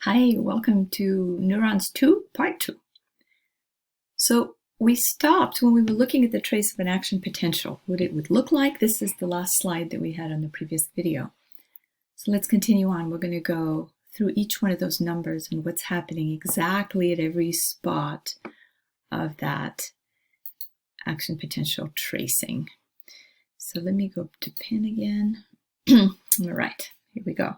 Hi, welcome to Neurons 2, Part 2. So we stopped when we were looking at the trace of an action potential, what it would look like. This is the last slide that we had on the previous video. So let's continue on. We're going to go through each one of those numbers and what's happening exactly at every spot of that action potential tracing. So let me go up to pin again. All right, here we go.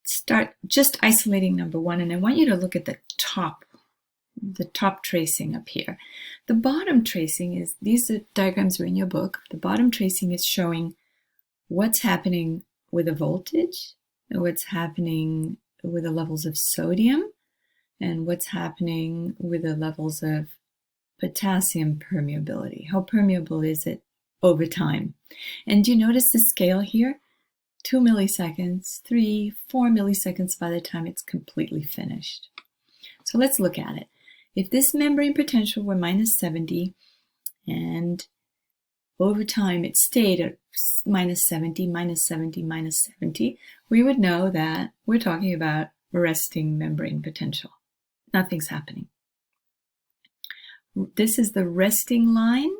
Start just isolating number one, and I want you to look at the top tracing up here. The bottom tracing is, these diagrams are in your book. The bottom tracing is showing what's happening with a voltage, and what's happening with the levels of sodium, and what's happening with the levels of potassium permeability. How permeable is it over time? And do you notice the scale here? 2 milliseconds, 3, 4 milliseconds by the time it's completely finished. So let's look at it. If this membrane potential were minus 70 and over time it stayed at minus 70, minus 70, minus 70, we would know that we're talking about resting membrane potential. Nothing's happening. This is the resting line,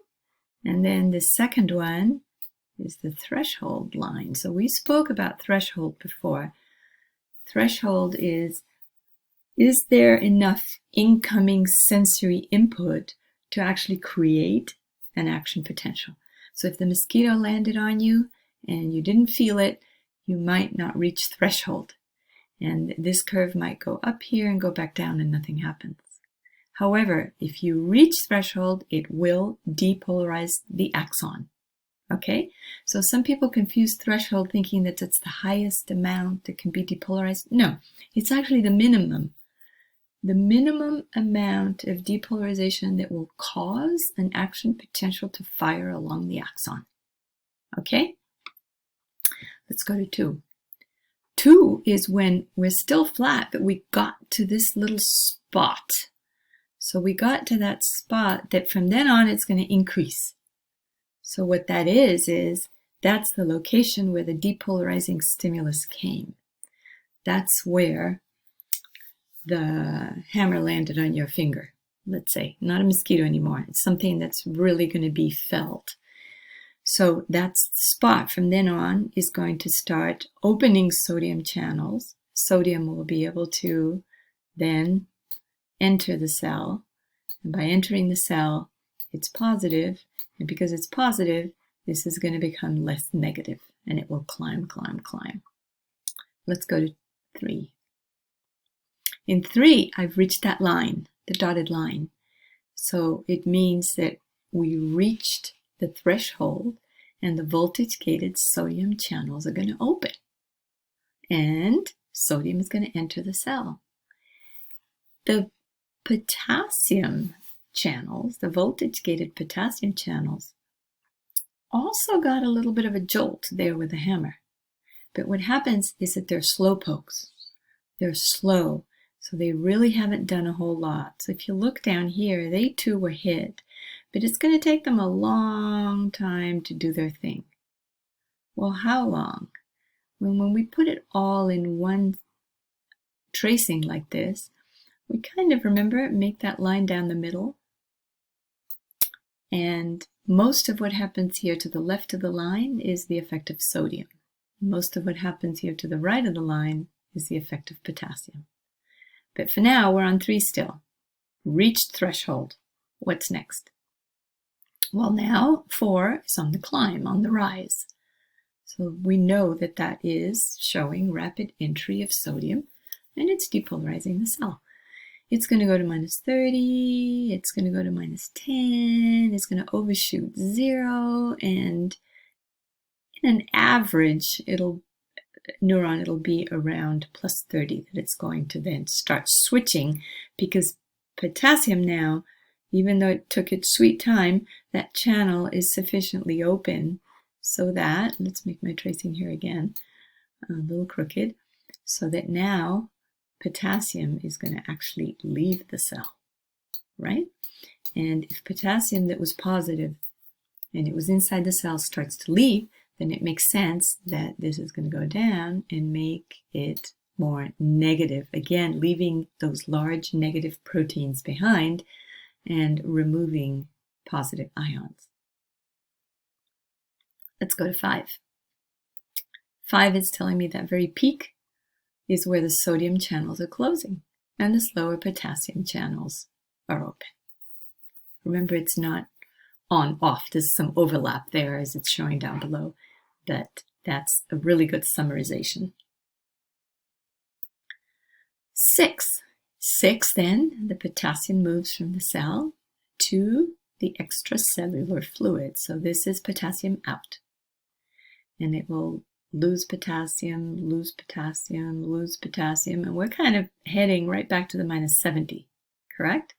and then the second one is the threshold line. So we spoke about threshold before. Threshold is there enough incoming sensory input to actually create an action potential? So if the mosquito landed on you and you didn't feel it, you might not reach threshold. And this curve might go up here and go back down and nothing happens. However, if you reach threshold, it will depolarize the axon. Okay, so some people confuse threshold thinking that it's the highest amount that can be depolarized. No, it's actually the minimum amount of depolarization that will cause an action potential to fire along the axon. Okay, let's go to 2. 2 is when we're still flat, but we got to this little spot. So we got to that spot that from then on it's going to increase. So what that is that's the location where the depolarizing stimulus came. That's where the hammer landed on your finger, let's say. Not a mosquito anymore. It's something that's really going to be felt. So that's the spot. From then on is going to start opening sodium channels. Sodium will be able to then enter the cell. And by entering the cell, it's positive. And because it's positive, this is going to become less negative, and it will climb, climb, climb. Let's go to 3. In 3, I've reached that line, the dotted line. So it means that we reached the threshold, and the voltage-gated sodium channels are going to open. And sodium is going to enter the cell. The potassium channels, the voltage-gated potassium channels, also got a little bit of a jolt there with the hammer. But what happens is that they're slow pokes. They're slow, so they really haven't done a whole lot. So if you look down here, they too were hit, but it's going to take them a long time to do their thing. Well, how long? When we put it all in one tracing like this, we kind of remember, make that line down the middle. And most of what happens here to the left of the line is the effect of sodium. Most of what happens here to the right of the line is the effect of potassium. But for now, we're on 3 still. Reached threshold. What's next? Well, now 4 is on the climb, on the rise. So we know that that is showing rapid entry of sodium, and it's depolarizing the cell. It's going to go to minus 30, it's going to go to minus 10, it's going to overshoot 0, and in an average neuron, it'll be around plus 30 that it's going to then start switching, because potassium now, even though it took its sweet time, that channel is sufficiently open so that, let's make my tracing here again, a little crooked, so that now potassium is going to actually leave the cell, right? And if potassium that was positive and it was inside the cell starts to leave, then it makes sense that this is going to go down and make it more negative. Again, leaving those large negative proteins behind and removing positive ions. Let's go to 5. 5 is telling me that very peak is where the sodium channels are closing and the slower potassium channels are open. Remember, it's not on, off. There's some overlap there as it's showing down below, but that's a really good summarization. 6. 6, then, the potassium moves from the cell to the extracellular fluid. So this is potassium out. And it will lose potassium, lose potassium, lose potassium, and we're kind of heading right back to the -70, correct?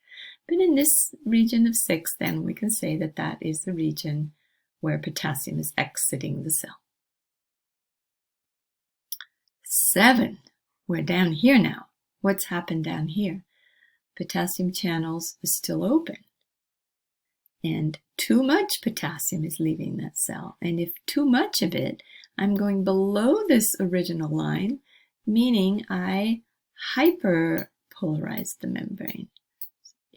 But in this region of 6, then we can say that that is the region where potassium is exiting the cell. 7, we're down here now. What's happened down here? Potassium channels are still open. And too much potassium is leaving that cell. And if too much of it, I'm going below this original line, meaning I hyperpolarize the membrane.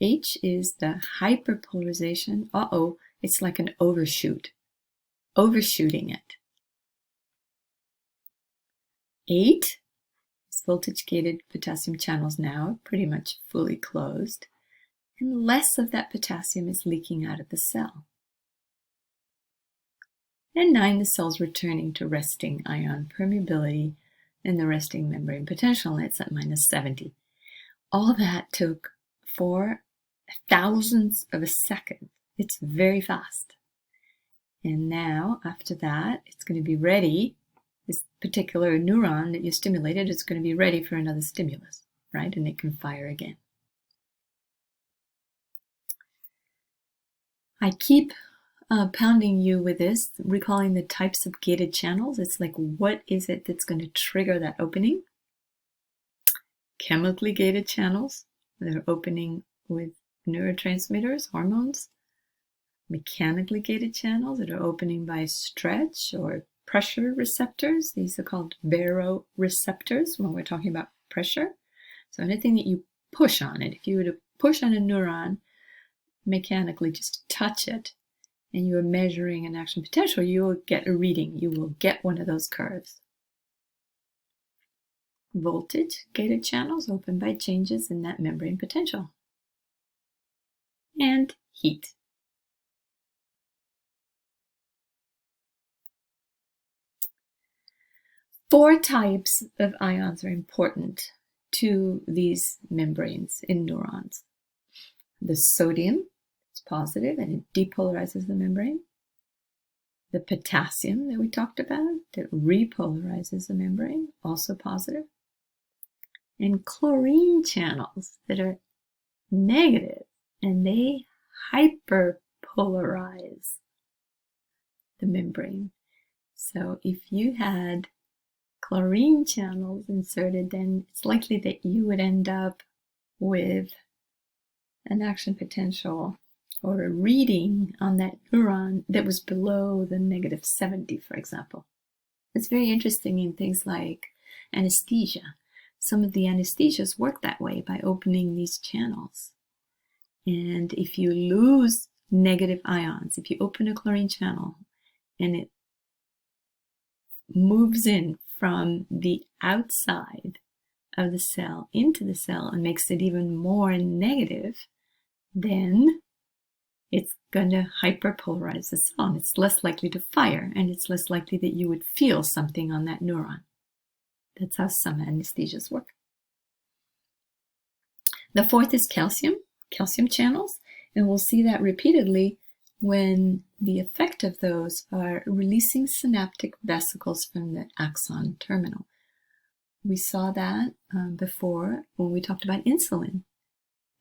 H is the hyperpolarization. Uh-oh, it's like an overshoot. Overshooting it. 8 is voltage-gated potassium channels now, pretty much fully closed. And less of that potassium is leaking out of the cell. And 9, the cell's returning to resting ion permeability and the resting membrane potential, and it's at -70. All that took 4 thousandths of a second. It's very fast. And now, after that, it's going to be ready. This particular neuron that you stimulated is going to be ready for another stimulus, right? And it can fire again. I keep pounding you with this, recalling the types of gated channels. It's like, what is it that's going to trigger that opening? Chemically gated channels that are opening with neurotransmitters, hormones. Mechanically gated channels that are opening by stretch or pressure receptors. These are called baroreceptors when we're talking about pressure. So anything that you push on it, if you were to push on a neuron mechanically, just touch it, and you are measuring an action potential, you will get a reading. You will get one of those curves. Voltage-gated channels open by changes in that membrane potential. And heat. Four types of ions are important to these membranes in neurons. The sodium is positive and it depolarizes the membrane. The potassium that we talked about that repolarizes the membrane, also positive. And chlorine channels that are negative and they hyperpolarize the membrane. So if you had chlorine channels inserted, then it's likely that you would end up with an action potential or a reading on that neuron that was below the -70, for example. It's very interesting in things like anesthesia. Some of the anesthesias work that way by opening these channels. And if you lose negative ions, if you open a chlorine channel and it moves in from the outside of the cell into the cell and makes it even more negative, then it's going to hyperpolarize the cell and it's less likely to fire and it's less likely that you would feel something on that neuron. That's how some anesthesias work. The fourth is calcium channels, and we'll see that repeatedly when the effect of those are releasing synaptic vesicles from the axon terminal. We saw that before when we talked about insulin.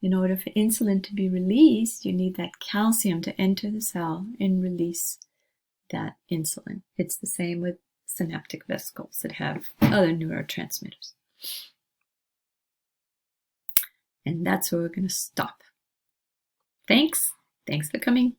In order for insulin to be released, you need that calcium to enter the cell and release that insulin. It's the same with synaptic vesicles that have other neurotransmitters. And that's where we're going to stop. Thanks for coming.